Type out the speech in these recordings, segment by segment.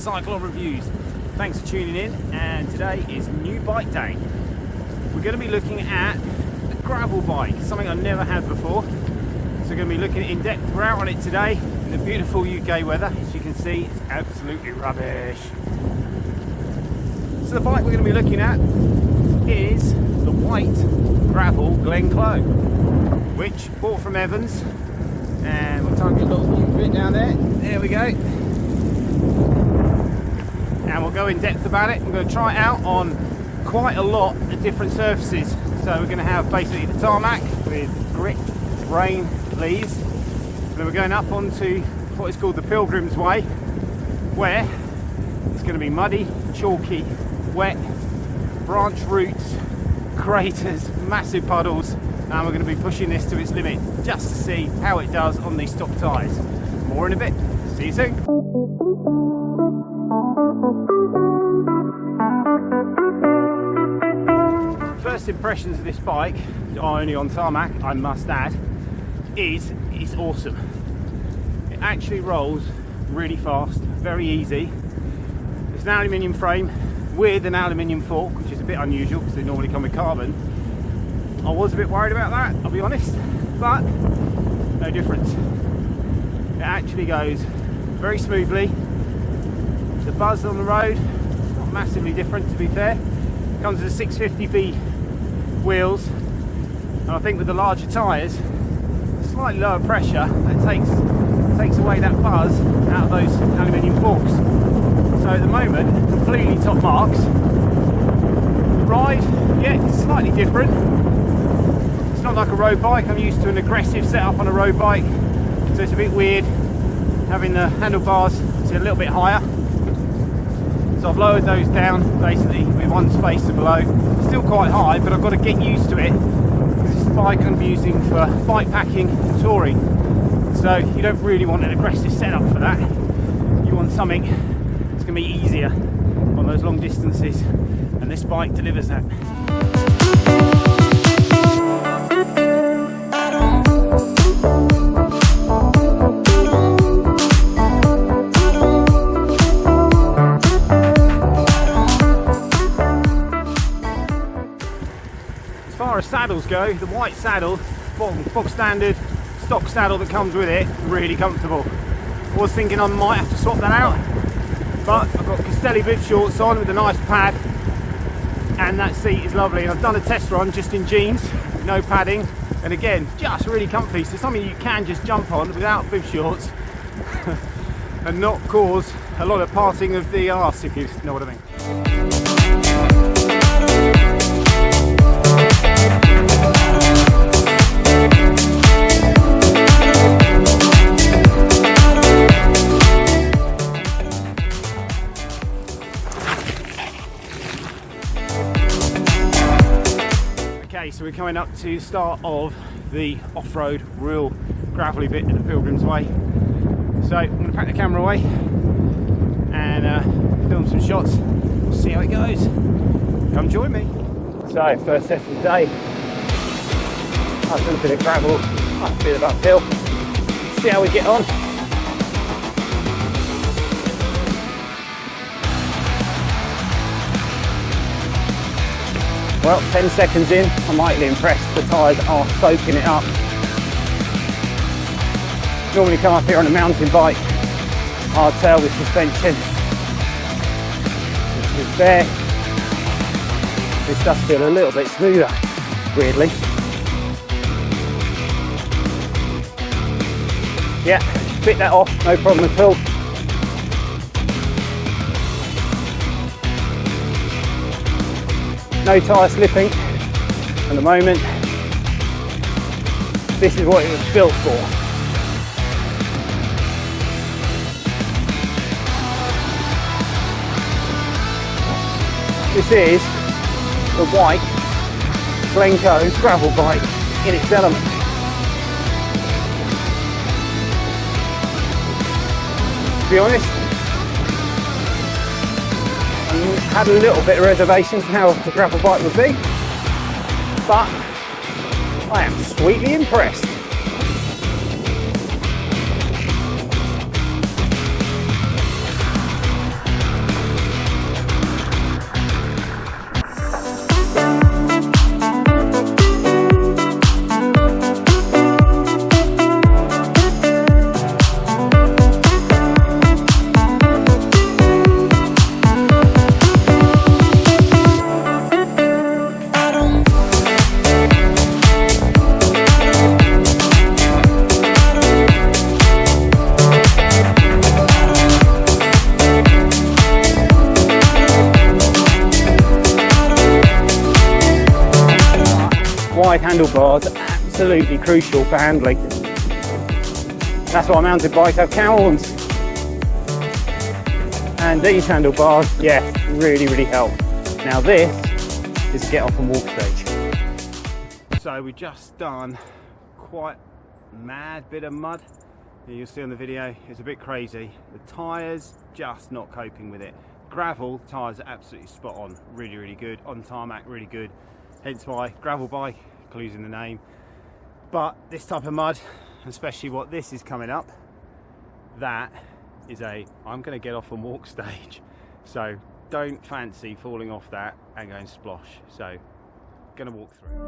Cycle On Reviews. Thanks for tuning in, and today is new bike day. We're going to be looking at a gravel bike, something I've never had before. So we're going to be looking in depth. We're out on it today in the beautiful UK weather. As you can see, it's absolutely rubbish. So the bike we're going to be looking at is the Whyte gravel Glencoe, which bought from Evans. And we'll try and get a little view bit down there. There we go. And we'll go in depth about it. We're going to try it out on quite a lot of different surfaces. So we're going to have basically the tarmac with grit, rain, leaves. And then we're going up onto what is called the Pilgrim's Way, where it's going to be muddy, chalky, wet, branch roots, craters, massive puddles. And we're going to be pushing this to its limit just to see how it does on these stock tyres. More in a bit. See you soon. First impressions of this bike, only on tarmac, I must add, is it's awesome. It actually rolls really fast, very easy. It's an aluminium frame with an aluminium fork, which is a bit unusual because they normally come with carbon. I was a bit worried about that, I'll be honest, but no difference. It actually goes very smoothly. The buzz on the road, not massively different to be fair. It comes with a 650B wheels, and I think with the larger tyres, slightly lower pressure, that takes away that buzz out of those aluminium forks. So at the moment, completely top marks. The ride, yeah, it's slightly different. It's not like a road bike. I'm used to an aggressive setup on a road bike, so it's a bit weird having the handlebars a little bit higher. So I've lowered those down basically with one spacer below. Still quite high, but I've got to get used to it because it's the bike I'm using for bike packing and touring. So you don't really want an aggressive setup for that. You want something that's going to be easier on those long distances, and this bike delivers that. As far as saddles go, the Whyte saddle, bog standard stock saddle that comes with it, really comfortable. I was thinking I might have to swap that out, but I've got Castelli bib shorts on with a nice pad, and that seat is lovely. I've done a test run just in jeans, no padding, and again, just really comfy. So something you can just jump on without bib shorts and not cause a lot of parting of the arse, if you know what I mean. Okay, so we're coming up to the start of the off-road real gravelly bit of the Pilgrim's Way. So I'm going to pack the camera away and film some shots. We'll see how it goes. Come join me. So first test of the day. I've done a bit of gravel, a bit of uphill. See how we get on. Well, 10 seconds in, I'm mightily impressed. The tyres are soaking it up. Normally come up here on a mountain bike, hardtail with suspension. Which is there. This does feel a little bit smoother, weirdly. Yeah, bit that off, no problem at all. No tyre slipping at the moment. This is what it was built for. This is the Whyte Glencoe gravel bike in its element. To be honest, I had a little bit of reservations on how the gravel bike would be, but I am sweetly impressed. wide handlebars are absolutely crucial for handling. That's why mountain bikes have cow horns. And these handlebars, yeah, really help. Now this is a get off and walk stage. So we've just done quite a mad bit of mud. You'll see on the video, it's a bit crazy. The tyres just not coping with it. Gravel tyres are absolutely spot on, really good. On tarmac, really good. Hence why gravel bike, clues in the name. But this type of mud, especially what this is coming up, that is I'm going to get off and walk stage. So don't fancy falling off that and going splosh. So going to walk through.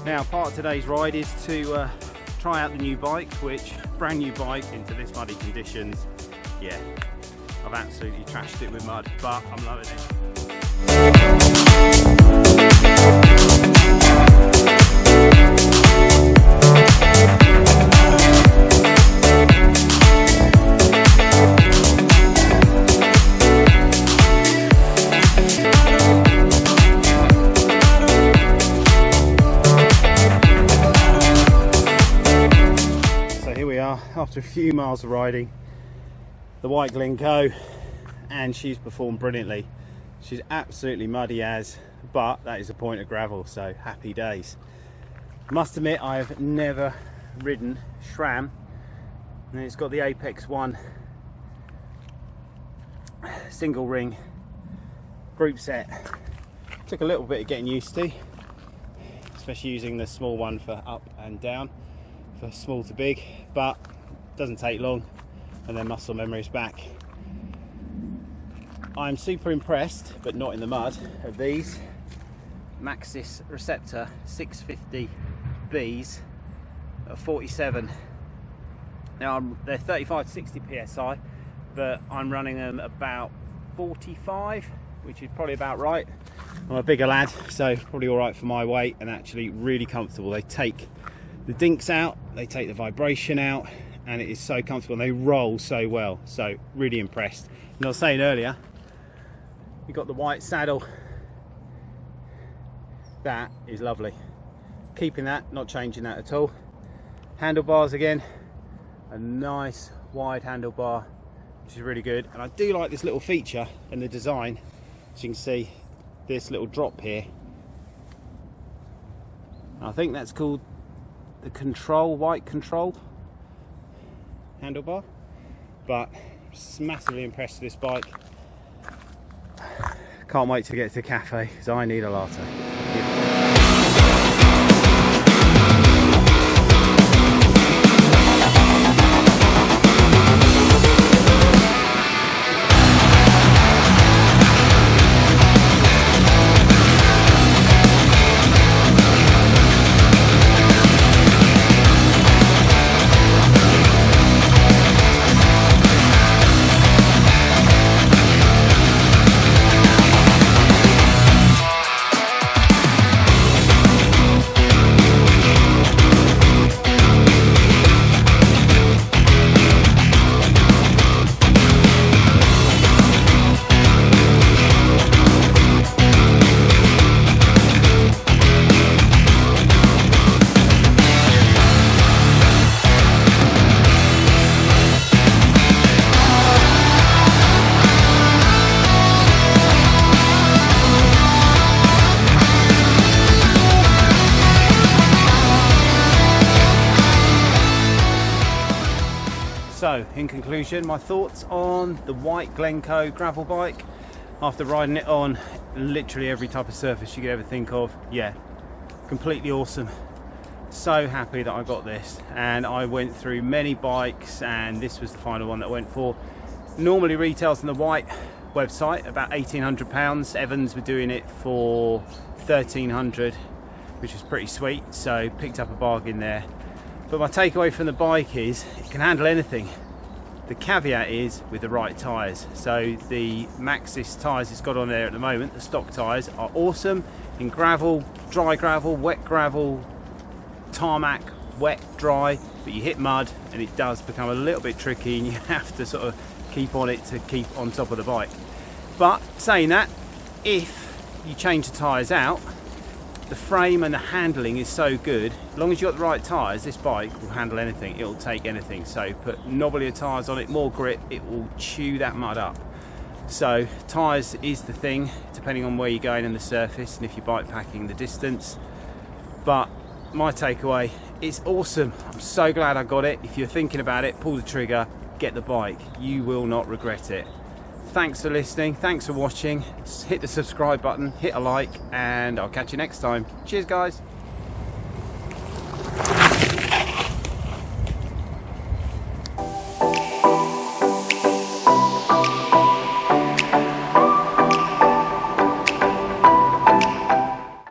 Now, part of today's ride is to try out the new bike, which brand new bike into this muddy conditions. Yeah, I've absolutely trashed it with mud, but I'm loving it. After a few miles of riding the Whyte Glencoe, and she's performed brilliantly. She's absolutely muddy as, but that is the point of gravel, so happy days. I must admit, I have never ridden SRAM, and it's got the Apex 1 single ring group set. Took a little bit of getting used to, especially using the small one for up and down, for small to big, but doesn't take long, and then muscle memory is back. I'm super impressed, but not in the mud, of these Maxxis Receptor 650Bs at 47. Now they're 35 to 60 psi, but I'm running them about 45, which is probably about right. I'm a bigger lad, so probably all right for my weight, and actually really comfortable. They take the dinks out, they take the vibration out, and it is so comfortable, and they roll so well. So really impressed. And I was saying earlier, you got the Whyte saddle. That is lovely. Keeping that, not changing that at all. Handlebars again, a nice wide handlebar, which is really good. And I do like this little feature in the design. As you can see, this little drop here. I think that's called the Whyte Control handlebar, but just massively impressed with this bike. Can't wait to get to the cafe because I need a latte. So, in conclusion, my thoughts on the Whyte Glencoe gravel bike after riding it on literally every type of surface you could ever think of. Yeah, completely awesome. So happy that I got this, and I went through many bikes and this was the final one that I went for. Normally retails in the Whyte website, about £1,800. Evans were doing it for 1,300, which was pretty sweet, so picked up a bargain there. But my takeaway from the bike is it can handle anything. The caveat is with the right tyres. So the Maxxis tyres it's got on there at the moment, the stock tyres, are awesome in gravel, dry gravel, wet gravel, tarmac, wet, dry, but you hit mud and it does become a little bit tricky and you have to sort of keep on it to keep on top of the bike. But saying that, if you change the tyres out, the frame and the handling is so good. As long as you've got the right tyres, this bike will handle anything. It'll take anything. So put knobblier tyres on it, more grip, it will chew that mud up. So tyres is the thing, depending on where you're going and the surface and if you're bike packing the distance. But my takeaway, it's awesome. I'm so glad I got it. If you're thinking about it, pull the trigger, get the bike. You will not regret it. Thanks for listening, thanks for watching. Hit the subscribe button, hit a like, and I'll catch you next time. Cheers guys.